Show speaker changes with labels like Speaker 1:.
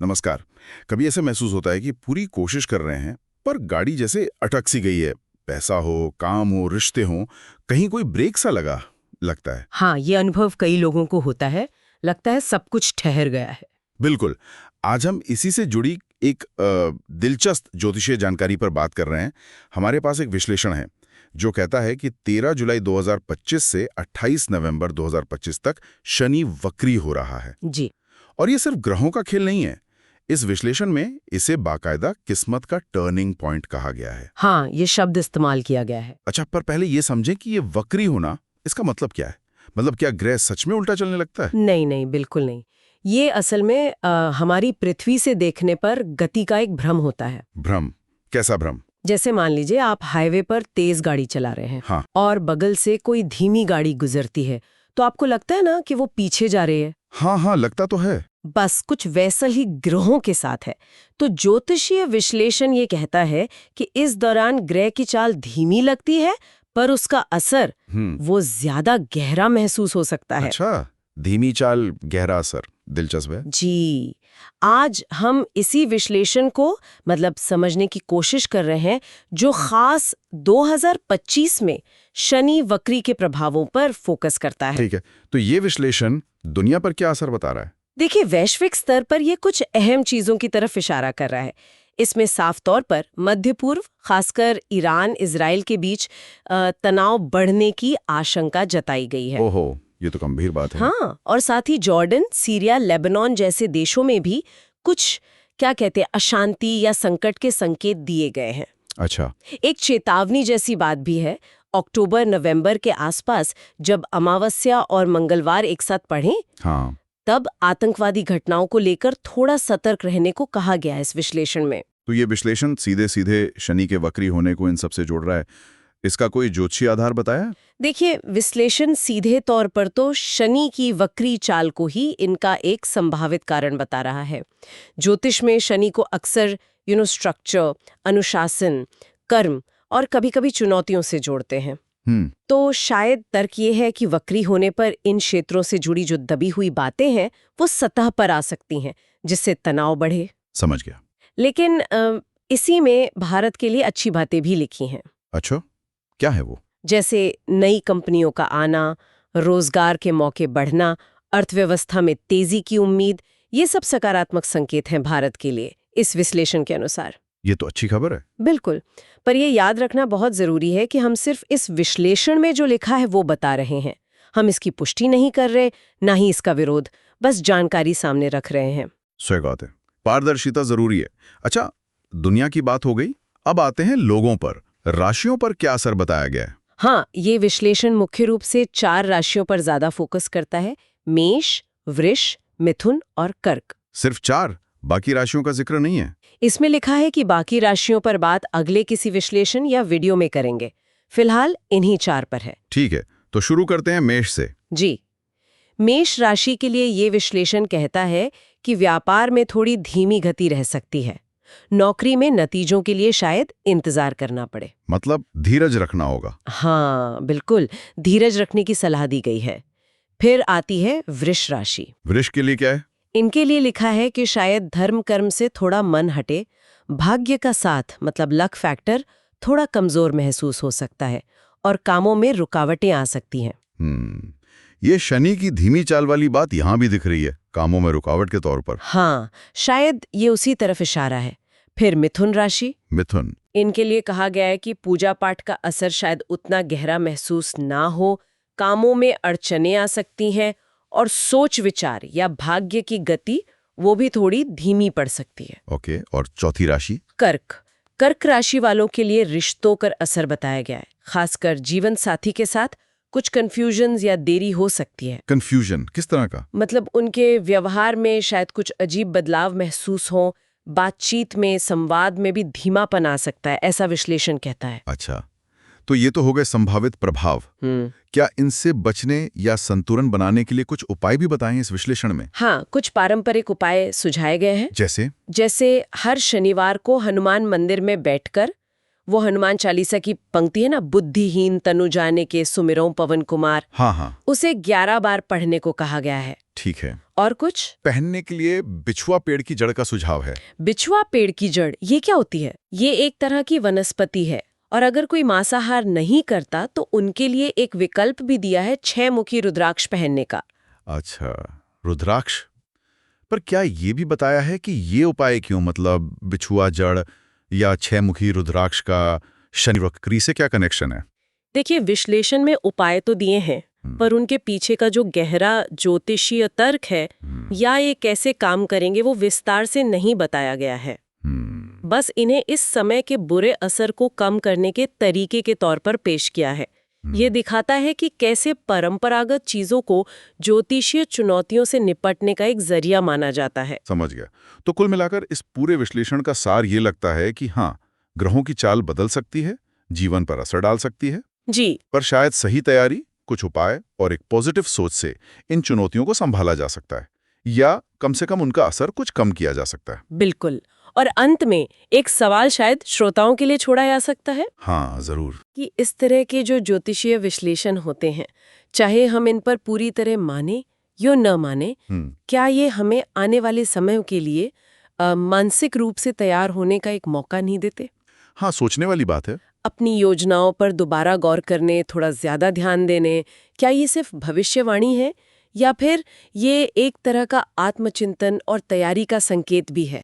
Speaker 1: नमस्कार। कभी ऐसे महसूस होता है कि पूरी कोशिश कर रहे हैं पर गाड़ी जैसे अटक सी गई है। पैसा हो, काम हो, रिश्ते हो, कहीं कोई ब्रेक सा लगता है।
Speaker 2: हाँ, ये अनुभव कई लोगों को होता है। लगता है सब कुछ ठहर गया है।
Speaker 1: बिल्कुल। आज हम इसी से जुड़ी एक दिलचस्प ज्योतिषीय जानकारी पर बात कर रहे हैं। हमारे पास एक विश्लेषण है जो कहता है कि 13 जुलाई 2025 से 28 नवंबर 2025 तक शनि वक्री हो रहा है।
Speaker 2: जी।
Speaker 1: और ये सिर्फ ग्रहों का खेल नहीं है। इस विश्लेषण में इसे बाकायदा किस्मत का टर्निंग पॉइंट कहा गया है।
Speaker 2: हाँ, ये शब्द इस्तेमाल किया गया है।
Speaker 1: अच्छा, पर पहले ये समझें कि ये वक्री होना, इसका मतलब क्या है? मतलब क्या ग्रह सच में उल्टा चलने लगता है?
Speaker 2: नहीं नहीं, बिल्कुल नहीं। ये असल में हमारी पृथ्वी से देखने पर गति का एक भ्रम होता है।
Speaker 1: भ्रम? कैसा भ्रम?
Speaker 2: जैसे मान लीजिए आप हाईवे पर तेज गाड़ी चला रहे हैं।
Speaker 1: हाँ।
Speaker 2: और बगल से कोई धीमी गाड़ी गुजरती है, तो आपको लगता है ना कि वो पीछे जा रही है।
Speaker 1: हाँ हाँ, लगता तो है।
Speaker 2: बस कुछ वैसा ही ग्रहों के साथ है। तो ज्योतिषीय विश्लेषण ये कहता है कि इस दौरान ग्रह की चाल धीमी लगती है, पर उसका असर वो ज्यादा गहरा महसूस हो सकता है।
Speaker 1: अच्छा, धीमी चाल, गहरा असर, दिलचस्प है।
Speaker 2: जी, आज हम इसी विश्लेषण को समझने की कोशिश कर रहे हैं, जो खास 2025 में शनि वक्री के प्रभावों पर फोकस करता है।
Speaker 1: ठीक है, तो ये विश्लेषण दुनिया पर क्या असर बता रहा है?
Speaker 2: देखिए, वैश्विक स्तर पर यह कुछ अहम चीजों की तरफ इशारा कर रहा है। इसमें साफ तौर पर मध्य पूर्व, खासकर ईरान इजराइल के बीच तनाव बढ़ने की आशंका जताई गई है।
Speaker 1: ओहो, ये तो गंभीर बात है।
Speaker 2: हाँ, और साथ ही जॉर्डन, सीरिया, लेबनान जैसे देशों में भी कुछ अशांति या संकट के संकेत दिए गए हैं।
Speaker 1: अच्छा।
Speaker 2: एक चेतावनी जैसी बात भी है। अक्टूबर नवंबर के आसपास जब अमावस्या और मंगलवार एक साथ पड़े,
Speaker 1: हाँ।
Speaker 2: तब आतंकवादी घटनाओं को लेकर थोड़ा सतर्क रहने को कहा गया है इस विश्लेषण में।
Speaker 1: तो ये विश्लेषण सीधे सीधे शनि के वक्री होने को इन सबसे जोड़ रहा है। इसका कोई ज्योतिषीय आधार बताया?
Speaker 2: देखिए, विश्लेषण सीधे तौर पर तो शनि की वक्री चाल को ही इनका एक संभावित कारण बता रहा है। ज्योतिष में शनि को अक्सर स्ट्रक्चर, अनुशासन, कर्म और कभी-कभी चुनौतियों से जोड़ते हैं। तो शायद तर्क ये है कि वक्री होने पर इन क्षेत्रों से जुड़ी जो दबी हुई बातें हैं वो सतह पर आ सकती हैं, जिससे तनाव बढ़े।
Speaker 1: समझ गया।
Speaker 2: लेकिन इसी में भारत के लिए अच्छी बातें भी लिखी हैं।
Speaker 1: अच्छा, क्या है वो?
Speaker 2: जैसे नई कंपनियों का आना, रोजगार के मौके बढ़ना, अर्थव्यवस्था में तेजी की उम्मीद, ये सब सकारात्मक संकेत हैं भारत के लिए इस विश्लेषण के अनुसार।
Speaker 1: ये तो अच्छी खबर है।
Speaker 2: बिल्कुल, पर यह याद रखना बहुत जरूरी है कि हम सिर्फ इस विश्लेषण में जो लिखा है वो बता रहे हैं। हम इसकी पुष्टि नहीं कर रहे, ना ही इसका विरोध, बस जानकारी सामने रख रहे हैं।
Speaker 1: सही बात है, पारदर्शिता जरूरी है। अच्छा, दुनिया की बात हो गई, अब आते हैं लोगों पर। राशियों पर क्या असर बताया गया है?
Speaker 2: हाँ, ये विश्लेषण मुख्य रूप से 4 राशियों पर ज्यादा फोकस करता है: मेष, वृष, मिथुन और कर्क।
Speaker 1: सिर्फ 4? बाकी राशियों का जिक्र नहीं है?
Speaker 2: इसमें लिखा है कि बाकी राशियों पर बात अगले किसी विश्लेषण या वीडियो में करेंगे। फिलहाल इन्हीं 4 पर है।
Speaker 1: ठीक है, तो शुरू करते हैं मेष से।
Speaker 2: जी, मेष राशि के लिए ये विश्लेषण कहता है कि व्यापार में थोड़ी धीमी गति रह सकती है। नौकरी में नतीजों के लिए शायद इंतजार करना पड़े।
Speaker 1: मतलब धीरज रखना होगा।
Speaker 2: हाँ, बिल्कुल, धीरज रखने की सलाह दी गई है। फिर आती है वृष राशि।
Speaker 1: वृष के लिए क्या है?
Speaker 2: इनके लिए लिखा है कि शायद धर्म कर्म से थोड़ा मन हटे, भाग्य का साथ लक फैक्टर थोड़ा कमजोर महसूस हो सकता है और कामों में रुकावटें आ सकती हैं।
Speaker 1: ये शनि की धीमी चाल वाली बात यहाँ भी दिख रही है, कामों में रुकावट के तौर पर।
Speaker 2: हाँ, शायद ये उसी तरफ इशारा है। फिर मिथुन राशि।
Speaker 1: मिथुन,
Speaker 2: इनके लिए कहा गया है कि पूजा पाठ का असर शायद उतना गहरा महसूस ना हो, कामों में अड़चनें आ सकती हैं और सोच विचार या भाग्य की गति वो भी थोड़ी धीमी पड़ सकती है।
Speaker 1: ओके, और चौथी राशि?
Speaker 2: कर्क। कर्क राशि वालों के लिए रिश्तों का असर बताया गया है। खासकर जीवन साथी के साथ कुछ कंफ्यूजन्स या देरी हो सकती है।
Speaker 1: कंफ्यूजन किस तरह का?
Speaker 2: उनके व्यवहार में शायद कुछ अजीब बदलाव महसूस हो, बातचीत में, संवाद में भी धीमापन आ सकता है, ऐसा विश्लेषण कहता है।
Speaker 1: अच्छा, तो ये तो हो गए संभावित प्रभाव। क्या इनसे बचने या संतुलन बनाने के लिए कुछ उपाय भी बताए हैं इस विश्लेषण में?
Speaker 2: हाँ, कुछ पारंपरिक उपाय सुझाए गए हैं।
Speaker 1: जैसे?
Speaker 2: जैसे हर शनिवार को हनुमान मंदिर में बैठकर वो हनुमान चालीसा की पंक्ति है ना, बुद्धिहीन तनु जाने के सुमिरौं पवन कुमार,
Speaker 1: हाँ हाँ,
Speaker 2: उसे 11 बार पढ़ने को कहा गया है।
Speaker 1: ठीक है।
Speaker 2: और कुछ?
Speaker 1: पहनने के लिए बिछुआ पेड़ की जड़ का सुझाव है।
Speaker 2: बिछुआ पेड़ की जड़, ये क्या होती है? ये एक तरह की वनस्पति है, और अगर कोई मांसाहार नहीं करता तो उनके लिए एक विकल्प भी दिया है 6 मुखी रुद्राक्ष पहनने का।
Speaker 1: अच्छा, रुद्राक्ष। पर क्या ये भी बताया है कि ये उपाय क्यों, मतलब बिछुआ जड़ या 6 मुखी रुद्राक्ष का शनि वक्री से क्या कनेक्शन है?
Speaker 2: देखिए, विश्लेषण में उपाय तो दिए हैं, पर उनके पीछे का जो गहरा ज्योतिषीय तर्क है या ये कैसे काम करेंगे वो विस्तार से नहीं बताया गया है। बस इन्हें इस समय के बुरे असर को कम करने के तरीके के तौर पर पेश किया है। ये दिखाता है कि कैसे परंपरागत चीजों को ज्योतिषीय चुनौतियों से निपटने का एक जरिया माना जाता है।
Speaker 1: समझ गया। तो कुल मिलाकर इस पूरे विश्लेषण का सार ये लगता है कि हाँ, ग्रहों की चाल बदल सकती है, जीवन पर असर डाल सकती है,
Speaker 2: जी,
Speaker 1: पर शायद सही तैयारी, कुछ उपाय और एक पॉजिटिव सोच से इन चुनौतियों को संभाला जा सकता है, या कम से कम उनका असर कुछ कम किया जा सकता है।
Speaker 2: बिल्कुल। और अंत में एक सवाल शायद श्रोताओं के लिए छोड़ा जा सकता है
Speaker 1: हाँ, जरूर।
Speaker 2: कि इस तरह के जो ज्योतिषीय विश्लेषण होते हैं, चाहे हम इन पर पूरी तरह माने या न माने, क्या ये हमें आने वाले समय के लिए मानसिक रूप से तैयार होने का एक मौका नहीं देते?
Speaker 1: हाँ, सोचने वाली बात है।
Speaker 2: अपनी योजनाओं पर दोबारा गौर करने, थोड़ा ज्यादा ध्यान देने, क्या ये सिर्फ भविष्यवाणी है या फिर ये एक तरह का आत्मचिंतन और तैयारी का संकेत भी है?